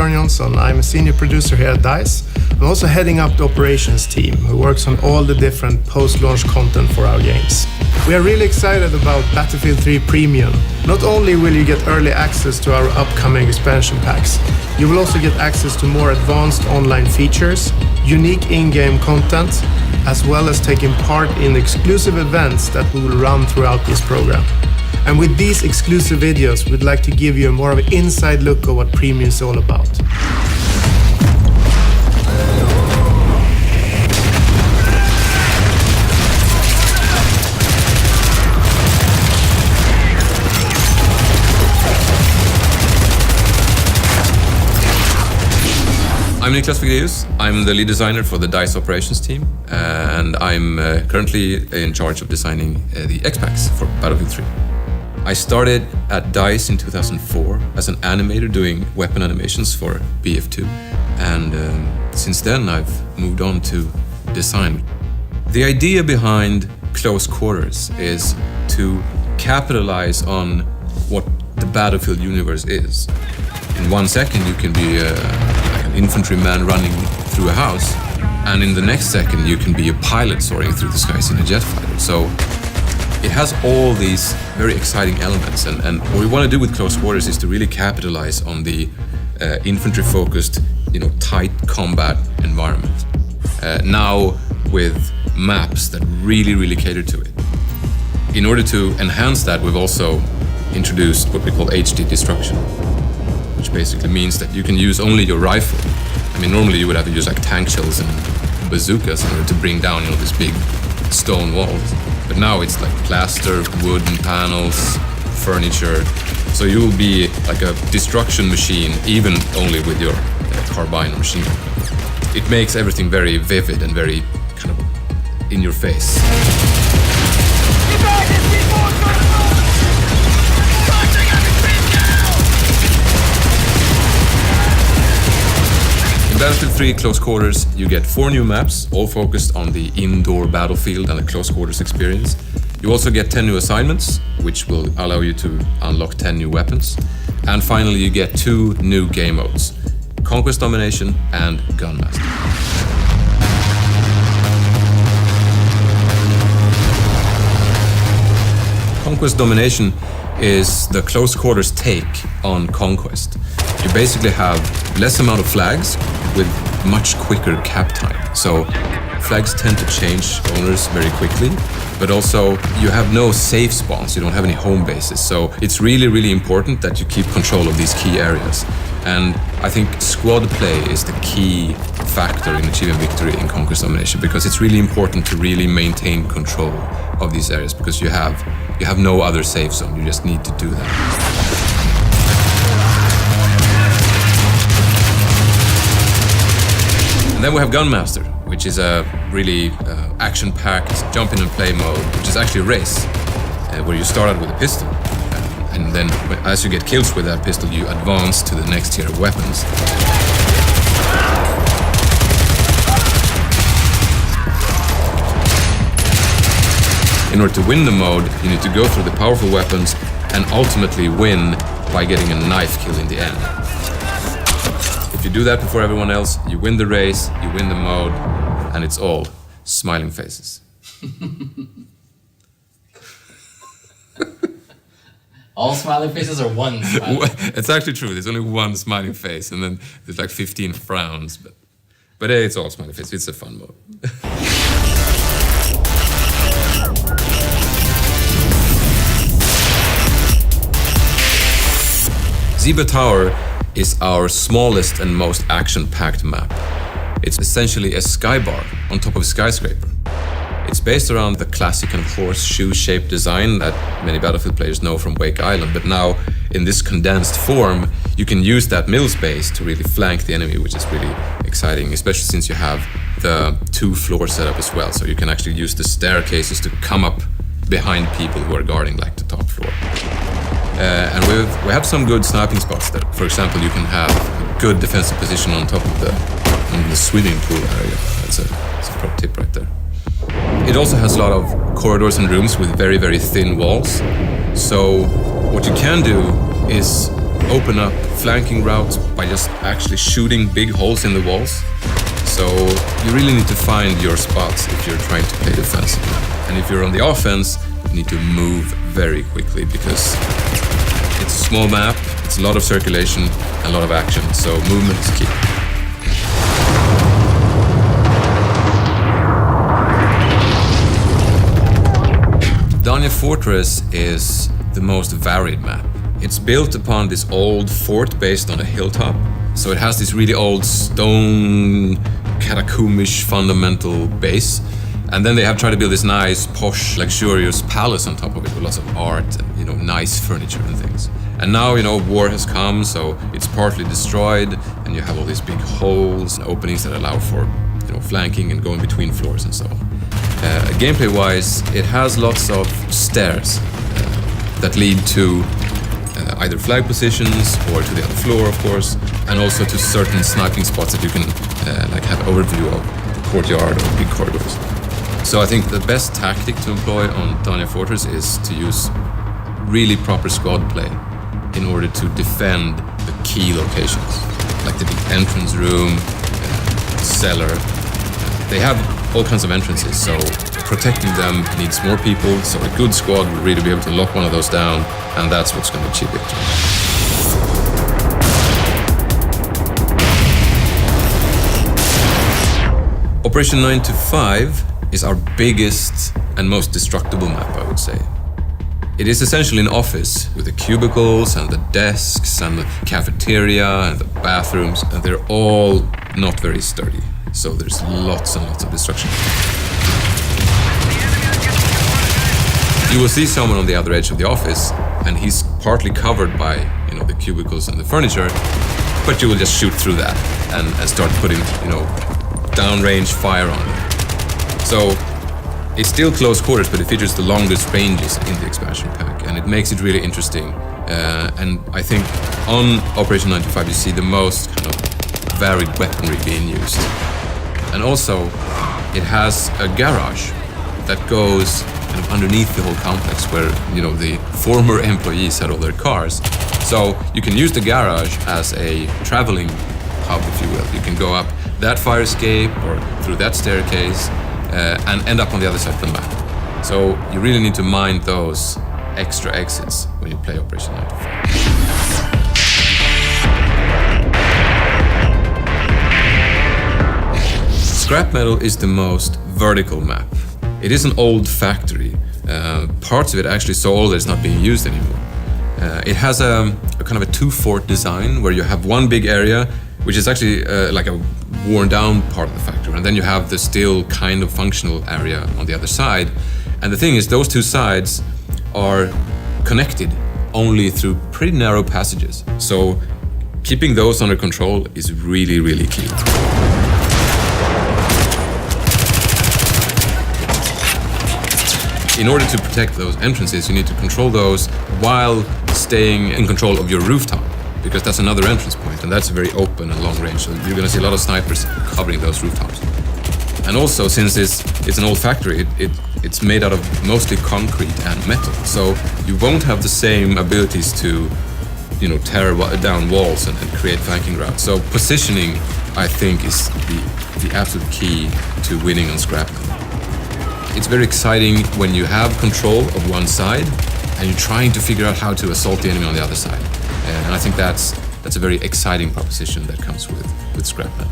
Björn Jonsson. I'm a senior producer here at DICE. I'm also heading up the operations team who works on all the different post-launch content for our games. We are really excited about Battlefield 3 Premium. Not only will you get early access to our upcoming expansion packs, you will also get access to more advanced online features, unique in-game content, as well as taking part in exclusive events that we will run throughout this program. And with these exclusive videos, we'd like to give you more of an inside look at what Premium is all about. I'm Niklas Vigreus. I'm the lead designer for the DICE operations team, and I'm currently in charge of designing the X-Packs for Battlefield 3. I started at DICE in 2004 as an animator doing weapon animations for BF2, and since then I've moved on to design. The idea behind Close Quarters is to capitalize on what the Battlefield universe is. In 1 second you can be an infantryman running through a house, and in the next second you can be a pilot soaring through the skies in a jet fighter. So it has all these very exciting elements, and what we want to do with Close Quarters is to really capitalize on the infantry-focused, tight combat environment. Now with maps that really cater to it. In order to enhance that, we've also introduced what we call HD destruction, which basically means that you can use only your rifle. I mean, normally you would have to use like tank shells and bazookas in order to bring down these big stone walls. But now it's like plaster, wooden panels, furniture. So you will be like a destruction machine, even only with your carbine machine. It makes everything very vivid and very kind of in your face. In Battlefield 3 Close Quarters, you get 4 new maps, all focused on the indoor battlefield and the close quarters experience. You also get 10 new assignments, which will allow you to unlock 10 new weapons. And finally, you get 2 new game modes, Conquest Domination and Gunmaster. Conquest Domination is the close quarters take on Conquest. You basically have less amount of flags with much quicker cap time. So flags tend to change owners very quickly, but also you have no safe spawns, you don't have any home bases. So it's really important that you keep control of these key areas. And I think squad play is the key factor in achieving victory in Conquest Domination, because it's really important to really maintain control of these areas, because you have no other safe zone, you just need to do that. And then we have Gunmaster, which is a really action-packed jump in and play mode, which is actually a race, where you start out with a pistol. And then as you get kills with that pistol, you advance to the next tier of weapons. In order to win the mode, you need to go through the powerful weapons and ultimately win by getting a knife kill in the end. If you do that before everyone else, you win the race, you win the mode, and it's all smiling faces. All smiling faces or one smiling face? It's actually true, there's only one smiling face, and then there's like 15 frowns, but it's all smiling faces, it's a fun mode. Zebra Tower is our smallest and most action-packed map. It's essentially a skybar on top of a skyscraper. It's based around the classic and horseshoe-shaped design that many Battlefield players know from Wake Island, but now in this condensed form, you can use that middle space to really flank the enemy, which is really exciting, especially since you have the 2-floor setup as well, so you can actually use the staircases to come up behind people who are guarding like the top floor. And we have some good sniping spots there. For example, you can have a good defensive position on top of the swimming pool area. That's a pro tip right there. It also has a lot of corridors and rooms with very thin walls. So what you can do is open up flanking routes by just actually shooting big holes in the walls. So you really need to find your spots if you're trying to play defensively. And if you're on the offense, you need to move very quickly because it's a small map, it's a lot of circulation, a lot of action, so movement is key. Dania Fortress is the most varied map. It's built upon this old fort based on a hilltop. So it has this really old stone, catacombish fundamental base. And then they have tried to build this nice, posh, luxurious palace on top of it with lots of art and, nice furniture and things. And now, war has come, so it's partly destroyed, and you have all these big holes and openings that allow for, flanking and going between floors and so on. Gameplay-wise, it has lots of stairs that lead to either flag positions or to the other floor, of course, and also to certain sniping spots that you can have overview of the courtyard or big corridors. So I think the best tactic to employ on Dania Fortress is to use really proper squad play in order to defend the key locations, like the big entrance room, cellar. They have all kinds of entrances, so protecting them needs more people, so a good squad will really be able to lock one of those down, and that's what's going to achieve victory. Operation 9 to 5 is our biggest and most destructible map, I would say. It is essentially an office with the cubicles and the desks and the cafeteria and the bathrooms, and they're all not very sturdy. So there's lots and lots of destruction. You will see someone on the other edge of the office, and he's partly covered by, the cubicles and the furniture, but you will just shoot through that and start putting, downrange fire on them. So it's still close quarters, but it features the longest ranges in the expansion pack, and it makes it really interesting. And I think on Operation 9 to 5 you see the most kind of varied weaponry being used. And also, it has a garage that goes kind of underneath the whole complex where, the former employees had all their cars. So you can use the garage as a traveling hub, if you will. You can go up that fire escape or through that staircase and end up on the other side of the map. So you really need to mind those extra exits when you play Operation 9 to 5. Scrap Metal is the most vertical map. It is an old factory. Parts of it actually so old that it's not being used anymore. It has a kind of a two-fort design where you have one big area, which is actually like a worn-down part of the factory, and then you have the still kind of functional area on the other side. And the thing is, those two sides are connected only through pretty narrow passages. So keeping those under control is really, really key. In order to protect those entrances, you need to control those while staying in control of your rooftop, because that's another entrance point, and that's very open and long range, so you're going to see a lot of snipers covering those rooftops. And also, since it's an old factory, it's made out of mostly concrete and metal, so you won't have the same abilities to, tear down walls and create flanking routes. So positioning, I think, is the absolute key to winning on Scrap Metal. It's very exciting when you have control of one side and you're trying to figure out how to assault the enemy on the other side. And I think that's a very exciting proposition that comes with Scrap Metal.